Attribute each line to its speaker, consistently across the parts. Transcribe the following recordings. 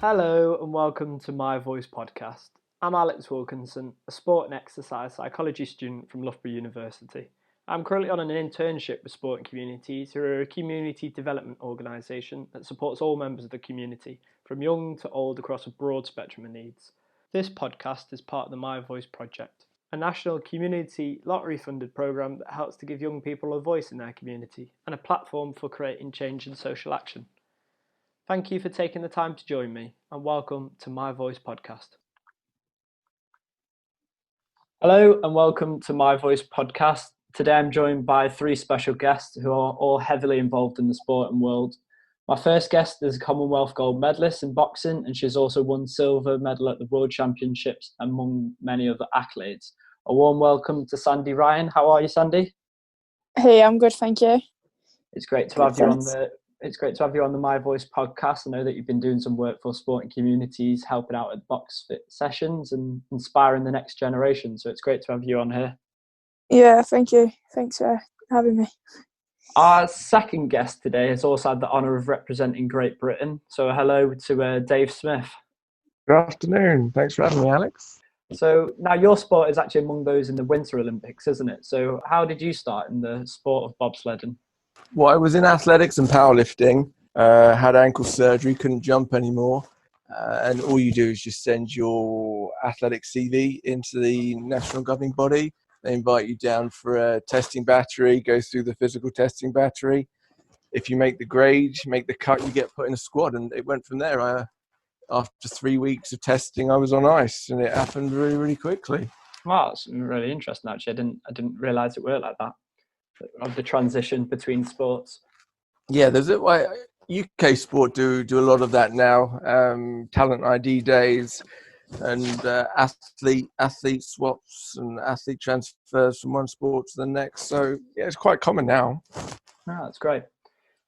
Speaker 1: Hello and welcome to My Voice podcast. I'm Alex Wilkinson, a sport and exercise psychology student from Loughborough University. I'm currently on an internship with Sport and Communities, who are a community development organisation that supports all members of the community, from young to old, across a broad spectrum of needs. This podcast is part of the My Voice project, a national community lottery funded programme that helps to give young people a voice in their community and a platform for creating change and social action. Thank you for taking the time to join me, and welcome to My Voice podcast. Hello and welcome to My Voice podcast. Today I'm joined by three special guests who are all heavily involved in the sport and world. My first guest is a Commonwealth gold medalist in boxing, and she's also won silver medal at the World Championships among many other accolades. A warm welcome to Sandy Ryan. How are you, Sandy?
Speaker 2: Hey, I'm good, thank you.
Speaker 1: It's great to have you on the My Voice podcast. I know that you've been doing some work for Sport and Communities, helping out at box fit sessions and inspiring the next generation. So it's great to have you on here.
Speaker 2: Yeah, thank you. Thanks for having me.
Speaker 1: Our second guest today has also had the honour of representing Great Britain. So hello to Dave Smith.
Speaker 3: Good afternoon. Thanks for having me, Alex.
Speaker 1: So now your sport is actually among those in the Winter Olympics, isn't it? So how did you start in the sport of bobsledding?
Speaker 3: Well, I was in athletics and powerlifting, had ankle surgery, couldn't jump anymore. And all you do is just send your athletic CV into the national governing body. They invite you down for a testing battery, go through the physical testing battery. If you make the grade, make the cut, you get put in a squad. And it went from there. After 3 weeks of testing, I was on ice, and it happened really, really quickly.
Speaker 1: Wow, that's really interesting, actually. I didn't realise it worked like that, of the transition between sports.
Speaker 3: Yeah, there's UK sport do a lot of that now. Talent ID days and athlete swaps and athlete transfers from one sport to the next. So yeah, it's quite common now.
Speaker 1: Oh, that's great.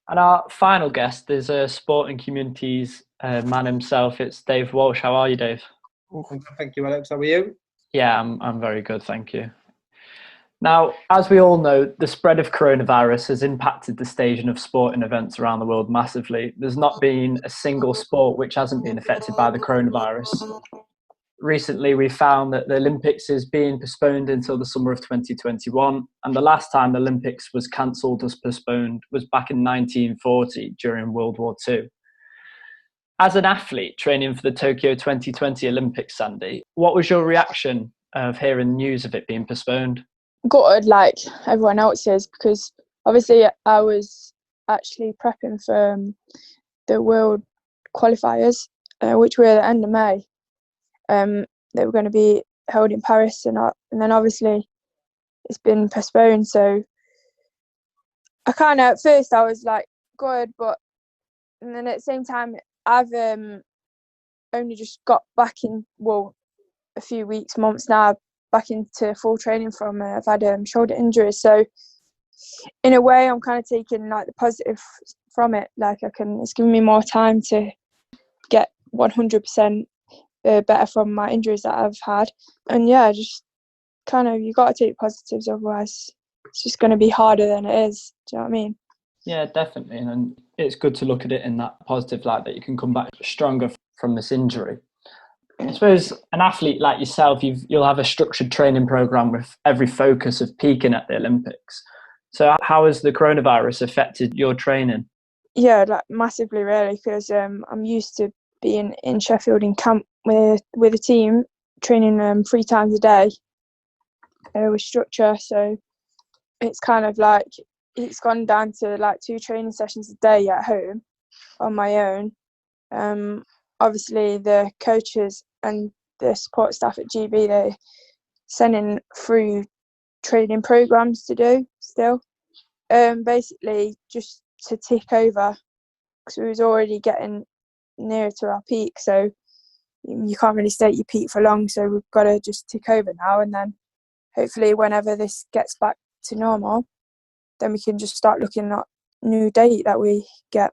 Speaker 1: And our final guest is a Sport and Communities man himself. It's Dave Walsh. How are you, Dave?
Speaker 4: Thank you, Alex. How are you?
Speaker 1: Yeah, I'm very good, thank you. Now, as we all know, the spread of coronavirus has impacted the staging of sporting events around the world massively. There's not been a single sport which hasn't been affected by the coronavirus. Recently, we found that the Olympics is being postponed until the summer of 2021, and the last time the Olympics was cancelled as postponed was back in 1940 during World War II. As an athlete training for the Tokyo 2020 Olympics, Sandy, what was your reaction of hearing the news of it being postponed?
Speaker 2: Gutted like everyone else is, because obviously I was actually prepping for the World qualifiers, which were at the end of May. They were going to be held in Paris, and then obviously it's been postponed. So I kind of, at first I was like good, and then at the same time I've only just got back in, a few weeks, months now, back into full training from I've had shoulder injuries. So in a way I'm kind of taking like the positive from it. Like it's giving me more time to get 100% better from my injuries that I've had. And yeah, just kind of, you got to take positives, otherwise it's just going to be harder than it is. Do you know what I mean?
Speaker 1: Yeah, definitely. And it's good to look at it in that positive light, that you can come back stronger from this injury. I suppose an athlete like yourself, you'll have a structured training program with every focus of peaking at the Olympics. So how has the coronavirus affected your training?
Speaker 2: Yeah, like massively, really, because I'm used to being in Sheffield in camp with a team, training 3 times a day with structure. So it's kind of like it's gone down to like 2 training sessions a day at home on my own. Obviously the coaches and the support staff at GB, they're sending through training programs to do still. Basically just to tick over, because we was already getting nearer to our peak, so you can't really stay at your peak for long, so we've got to just tick over now, and then hopefully whenever this gets back to normal, then we can just start looking at new date that we get.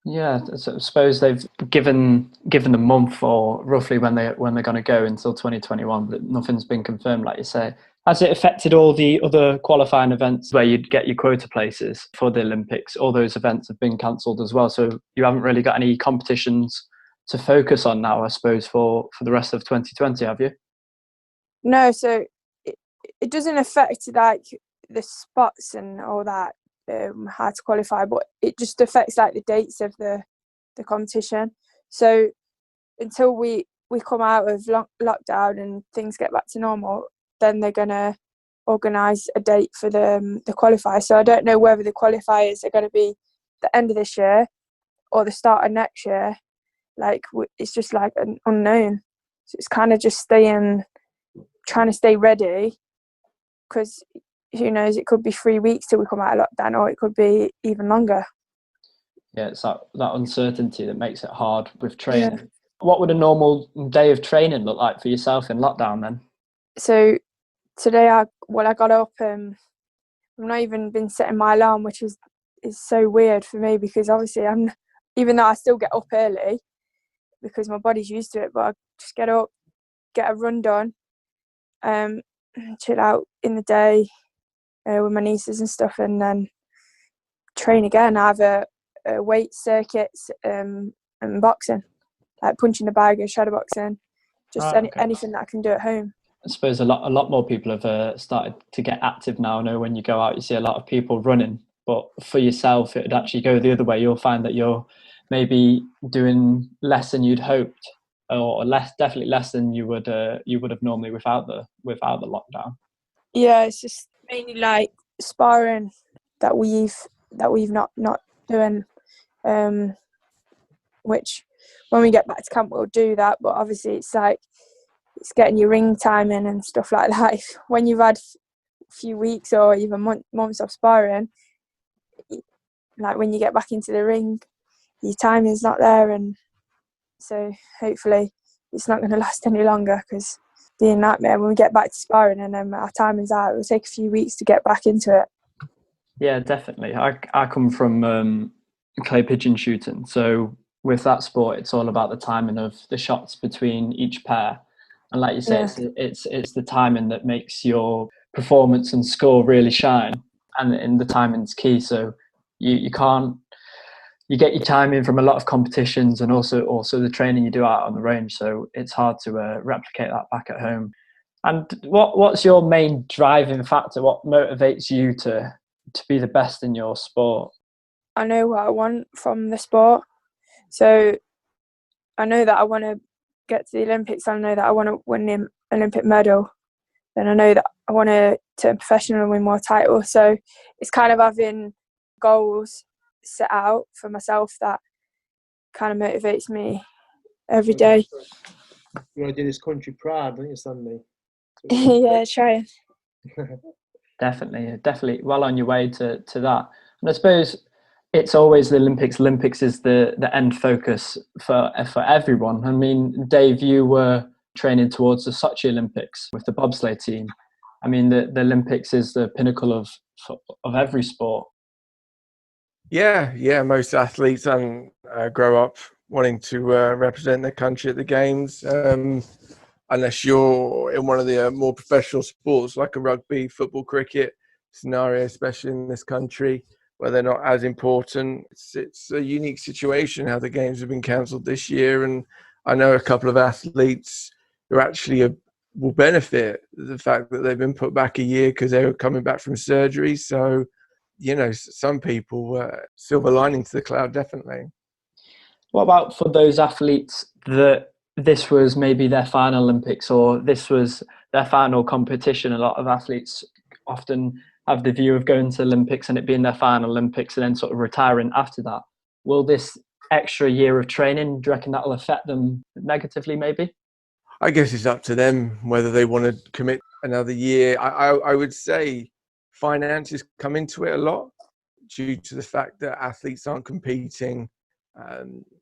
Speaker 1: Yeah, so I suppose they've given a month or roughly when they're going to go until 2021, but nothing's been confirmed, like you say. Has it affected all the other qualifying events where you'd get your quota places for the Olympics? All those events have been cancelled as well, so you haven't really got any competitions focus on now, I suppose, for the rest of 2020, have you?
Speaker 2: No, so it doesn't affect like the spots and all that, how to qualify, but it just affects like the dates of the competition. So until we come out of lockdown and things get back to normal, then they're gonna organise a date for the qualifiers. So I don't know whether the qualifiers are going to be the end of this year or the start of next year. Like, it's just like an unknown. So it's kind of just trying to stay ready, because who knows, it could be 3 weeks till we come out of lockdown, or it could be even longer.
Speaker 1: Yeah, it's that uncertainty that makes it hard with training. Yeah. What would a normal day of training look like for yourself in lockdown then?
Speaker 2: So today I got up, I've not even been setting my alarm, which is so weird for me, because obviously even though I still get up early because my body's used to it, but I just get up, get a run done, chill out in the day with my nieces and stuff, and then train again. I have a weight circuits and boxing, like punching the bag and shadow boxing, just anything that I can do at home.
Speaker 1: I suppose a lot more people have started to get active now. I know when you go out, you see a lot of people running, but for yourself, it would actually go the other way. You'll find that you're maybe doing less than you'd hoped, or definitely less than you would have normally without the lockdown.
Speaker 2: Yeah, it's just mainly like sparring that we've not doing, which when we get back to camp we'll do that. But obviously it's like, it's getting your ring time in and stuff like that. When you've had a few weeks or even months of sparring, like when you get back into the ring, your timing's not there, and so hopefully it's not going to last any longer, because it'll be a nightmare when we get back to sparring and then our timing's out. It will take a few weeks to get back into it.
Speaker 1: Yeah, definitely. I come from clay pigeon shooting, so with that sport, it's all about the timing of the shots between each pair. And like you say, it's the timing that makes your performance and score really shine, and the timing's key. So you get your timing from a lot of competitions, and also the training you do out on the range. So it's hard to replicate that back at home. And what's your main driving factor? What motivates you to be the best in your sport?
Speaker 2: I know what I want from the sport. So I know that I want to get to the Olympics. I know that I want to win the Olympic medal. Then I know that I want to turn professional and win more titles. So it's kind of having goals set out for myself that kind of motivates me every day.
Speaker 4: You want to do this country proud, don't you, Sandy?
Speaker 2: Yeah, trying.
Speaker 1: Definitely well on your way to that. And I suppose it's always the Olympics. Olympics is the end focus for everyone. I mean, Dave, you were training towards the Sochi Olympics with the bobsleigh team. I mean, the Olympics is the pinnacle of every sport.
Speaker 3: Yeah. Most athletes grow up wanting to represent their country at the games. Unless you're in one of the more professional sports like a rugby, football, cricket scenario, especially in this country, where they're not as important. It's a unique situation how the games have been cancelled this year, and I know a couple of athletes who actually will benefit the fact that they've been put back a year because they were coming back from surgery. So, some people silver lining to the cloud, definitely. What
Speaker 1: about for those athletes that this was maybe their final Olympics, or this was their final competition? A lot of athletes often have the view of going to Olympics and it being their final Olympics and then sort of retiring after that. Will this extra year of training, do you reckon that will affect them negatively maybe?
Speaker 3: I guess it's up to them whether they want to commit another year. I would say finances come into it a lot due to the fact that athletes aren't competing,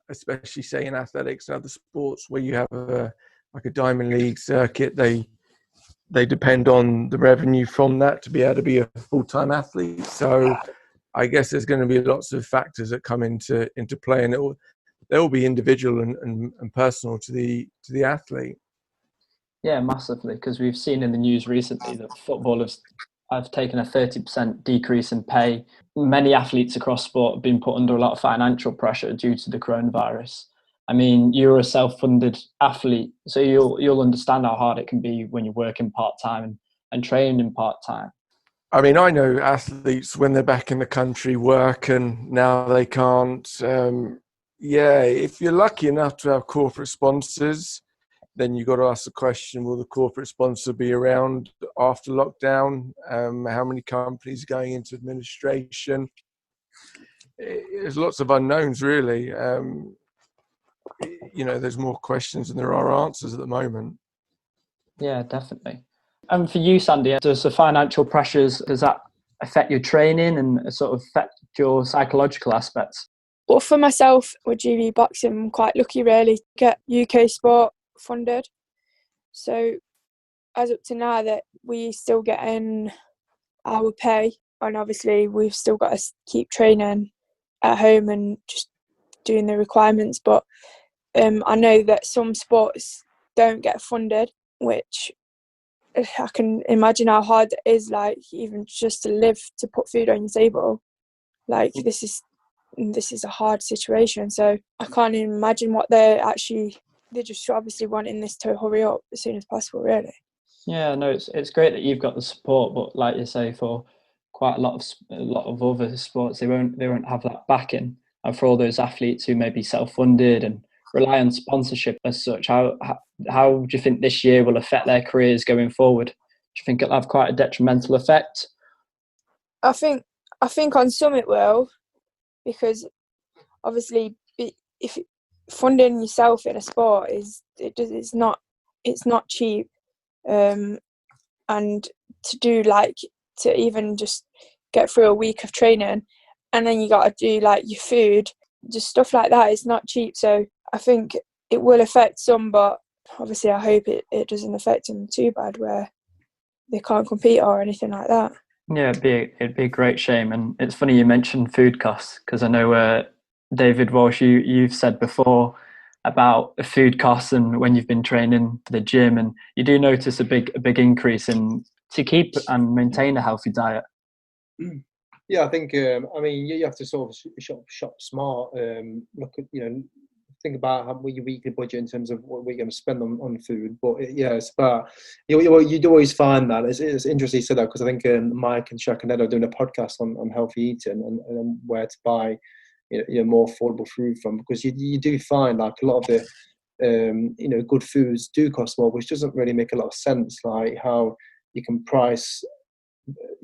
Speaker 3: especially say in athletics and other sports where you have a diamond league circuit. They depend on the revenue from that to be able to be a full-time athlete. So I guess there's going to be lots of factors that come into play, and they'll be individual and personal to the athlete.
Speaker 1: Yeah, massively, because we've seen in the news recently that footballers have taken a 30% decrease in pay. Many athletes across sport have been put under a lot of financial pressure due to the coronavirus. I mean, you're a self-funded athlete, so you'll understand how hard it can be when you're working part-time and training part-time.
Speaker 3: I mean, I know athletes when they're back in the country work and now they can't. Yeah, if you're lucky enough to have corporate sponsors, then you've got to ask the question, will the corporate sponsor be around after lockdown? How many companies are going into administration? There's lots of unknowns, really. There's more questions than there are answers at the moment.
Speaker 1: Yeah, definitely. And for you, Sandy, does the financial pressures, does that affect your training and sort of affect your psychological aspects?
Speaker 2: Well, for myself with GB boxing, I'm quite lucky really to get UK sport funded. So as up to now that we still getting our pay, and obviously we've still got to keep training at home and just doing the requirements. But I know that some sports don't get funded, which I can imagine how hard it is, like even just to live, to put food on your table. Like this is a hard situation. So I can't even imagine what they're just obviously wanting this to hurry up as soon as possible, really.
Speaker 1: Yeah, no, it's great that you've got the support, but like you say, for quite a lot of other sports, they won't have that backing. And for all those athletes who may be self-funded and rely on sponsorship as such, how do you think this year will affect their careers going forward? Do you think it'll have quite a detrimental effect?
Speaker 2: I think on some it will, because obviously if funding yourself in a sport it's not cheap, and to even just get through a week of training, and then you got to do like your food, just stuff like that. It's not cheap. So I think it will affect some, but obviously I hope it doesn't affect them too bad where they can't compete or anything like that.
Speaker 1: Yeah, it'd be a great shame. And it's funny you mentioned food costs, because I know David Walsh, you've said before about the food costs and when you've been training for the gym, and you do notice a big increase in to keep and maintain a healthy diet.
Speaker 4: Yeah, I think I mean you have to sort of shop smart. Look at think about what your weekly budget in terms of what we're going to spend on food. But it's about you'd always find that it's interesting you said that, because I think Mike and Shaq and Ed are doing a podcast on healthy eating and where to buy more affordable food from, because you do find like a lot of the good foods do cost more, which doesn't really make a lot of sense. Like how you can price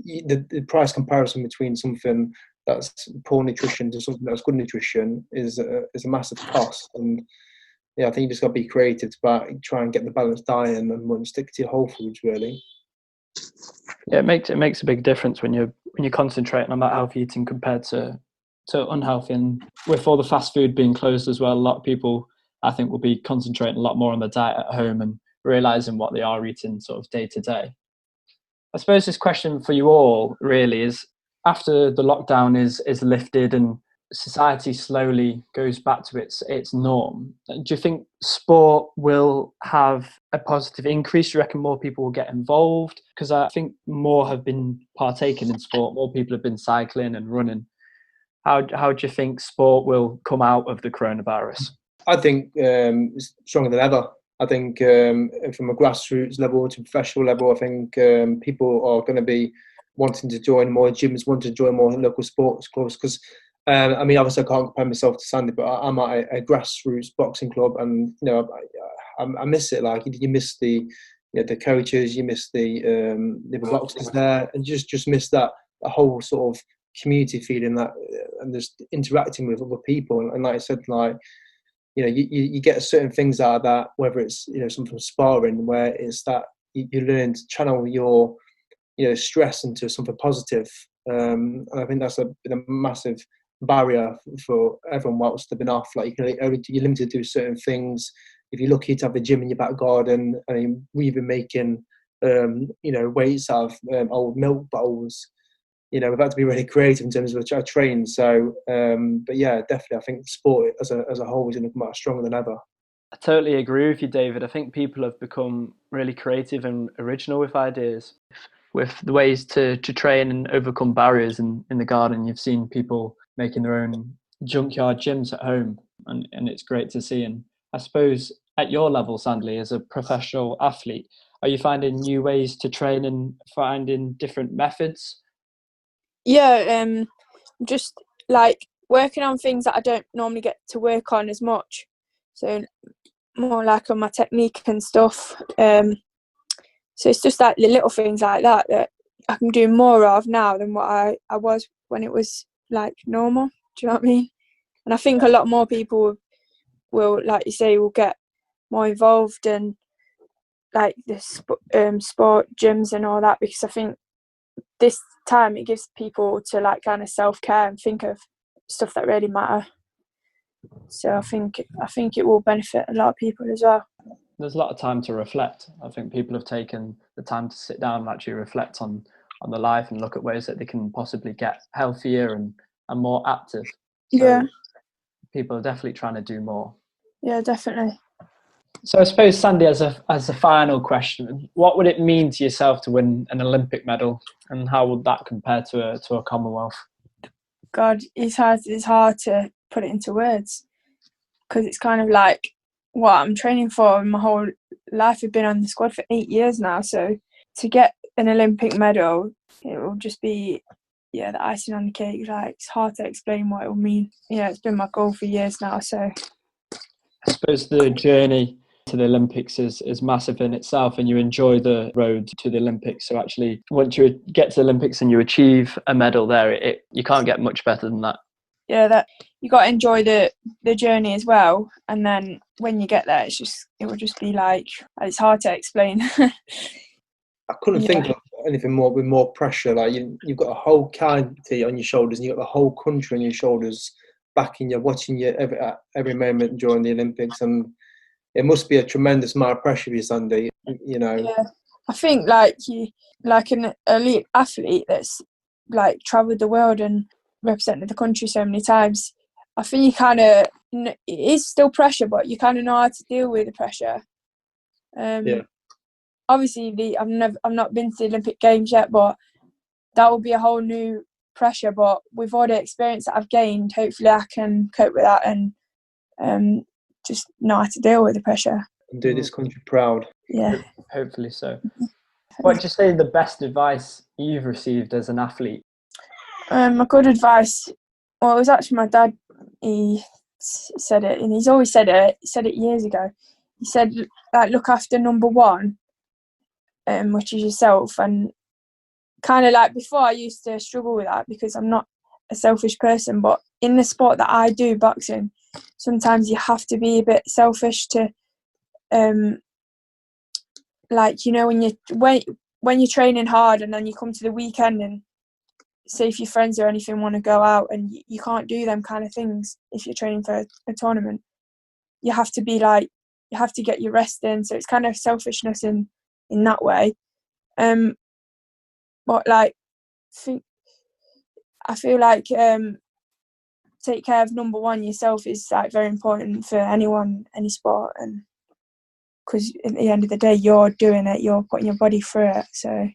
Speaker 4: the price comparison between something that's poor nutrition to something that's good nutrition is a massive cost. And I think you just got to be creative about try and get the balanced diet and stick to your whole foods, really.
Speaker 1: Yeah, it makes a big difference when you're concentrating on that healthy eating compared to unhealthy. And with all the fast food being closed as well, a lot of people I think will be concentrating a lot more on their diet at home and realizing what they are eating sort of day to day. I suppose this question for you all really is, after the lockdown is lifted and society slowly goes back to its norm, do you think sport will have a positive increase? Do you reckon more people will get involved? Because I think more have been partaking in sport, more people have been cycling and running. How do you think sport will come out of the coronavirus?
Speaker 4: I think it's stronger than ever. I think from a grassroots level to professional level, I think people are going to be wanting to join more gyms, wanting to join more local sports clubs. Because I mean, obviously, I can't compare myself to Sandy, but I'm at a grassroots boxing club, and I miss it. Like you miss the the coaches, you miss the boxers there, and just miss that whole sort of community feeling that and just interacting with other people. And like I said, like. You get certain things out of that, whether it's something sparring, where it's that you learn to channel your stress into something positive, and I think that's been a massive barrier for everyone whilst they've been off. Like you're limited to do certain things. If you're lucky to have a gym in your back garden, I mean, we've been making weights out of old milk bottles. We've had to be really creative in terms of our training. So, but yeah, definitely, I think sport as a whole is going to come out stronger than ever.
Speaker 1: I totally agree with you, David. I think people have become really creative and original with ideas, with the ways to train and overcome barriers in the garden. You've seen people making their own junkyard gyms at home. and it's great to see. And I suppose at your level, Sandley, as a professional athlete, are you finding new ways to train and finding different methods?
Speaker 2: Yeah, just like working on things that I don't normally get to work on as much. So more like on my technique and stuff. So it's just like the little things like that that I can do more of now than what I was when it was like normal. Do you know what I mean? And I think a lot more people will, like you say, will get more involved in like the sport gyms and all that, because I think this time it gives people to like kind of self-care and think of stuff that really matter. So I think it will benefit a lot of people as well.
Speaker 1: There's a lot of time to reflect. I think people have taken the time to sit down and actually reflect on their life and look at ways that they can possibly get healthier and more active. So
Speaker 2: Yeah.
Speaker 1: People are definitely trying to do more.
Speaker 2: Yeah, definitely.
Speaker 1: So I suppose, Sandy, as a final question, what would it mean to yourself to win an Olympic medal, and how would that compare to a Commonwealth?
Speaker 2: God, it's hard to put it into words, because it's kind of like what I'm training for my whole life. I've been on the squad for 8 years now, so to get an Olympic medal, it will just be the icing on the cake. Like, it's hard to explain what it will mean. It's been my goal for years now. So
Speaker 1: I suppose the journey to the Olympics is massive in itself, and you enjoy the road to the Olympics. So actually, once you get to the Olympics and you achieve a medal there, you can't get much better than that.
Speaker 2: Yeah, that you got to enjoy the journey as well, and then when you get there, it will just be like, it's hard to explain.
Speaker 4: I couldn't think of anything more with more pressure. Like you've got a whole county on your shoulders, and you've got the whole country on your shoulders, backing you, watching you every moment during the Olympics, and it must be a tremendous amount of pressure for you, Sunday.
Speaker 2: Yeah, I think like an elite athlete that's like travelled the world and represented the country so many times, I think you kind of, it is still pressure, but you kind of know how to deal with the pressure. Obviously, I've not been to the Olympic Games yet, but that will be a whole new pressure. But with all the experience that I've gained, hopefully I can cope with that and just know how to deal with the pressure
Speaker 4: and do this country proud.
Speaker 2: Yeah,
Speaker 1: hopefully so. What would you say the best advice you've received as an athlete?
Speaker 2: A good advice. Well, it was actually my dad. He said it, and he's always said it. He said it years ago. He said, like, look after number one, which is yourself. And kind of like before, I used to struggle with that because I'm not a selfish person. But in the sport that I do, boxing, sometimes you have to be a bit selfish to, like, when you're training hard and then you come to the weekend and say if your friends or anything want to go out and you can't do them kind of things if you're training for a tournament, you have to get your rest in. So it's kind of selfishness in that way. But like, I feel like take care of number one, yourself, is like very important for anyone, any sport, and because at the end of the day you're doing it, you're putting your body through it. So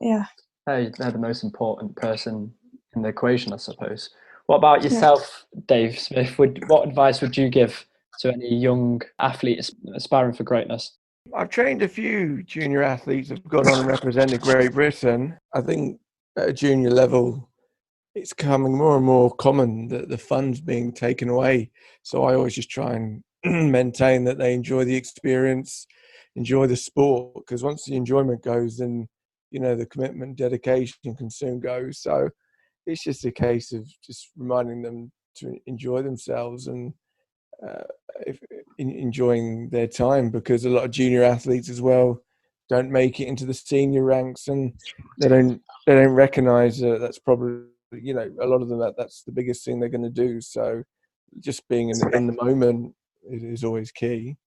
Speaker 2: yeah.
Speaker 1: They're the most important person in the equation, I suppose. What about yourself, Dave Smith? What advice would you give to any young athlete aspiring for greatness?
Speaker 3: I've trained a few junior athletes who've gone on and represented Great Britain. I think at a junior level, it's becoming more and more common that the fun's being taken away. So I always just try and maintain that they enjoy the experience, enjoy the sport, because once the enjoyment goes, then the commitment, dedication can soon go. So it's just a case of just reminding them to enjoy themselves and enjoying their time, because a lot of junior athletes as well don't make it into the senior ranks, and they don't recognize that's probably a lot of them that's the biggest thing they're going to do. So just being in the moment is always key.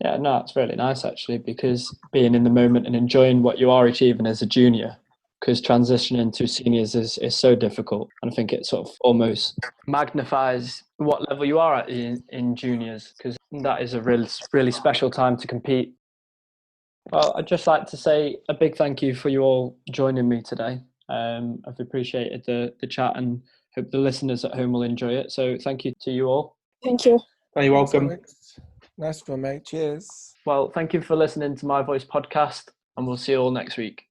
Speaker 1: Yeah, no, it's really nice actually, because being in the moment and enjoying what you are achieving as a junior, because transitioning to seniors is so difficult. And I think it sort of almost magnifies what level you are at in juniors, because that is a really special time to compete. Well, I'd just like to say a big thank you for you all joining me today. I've appreciated the chat, and Hope the listeners at home will enjoy it. So thank you to you all.
Speaker 2: Thank you.
Speaker 4: Oh, you're welcome.
Speaker 3: Thanks. Nice one, mate. Cheers.
Speaker 1: Well, thank you for listening to My Voice podcast, and we'll see you all next week.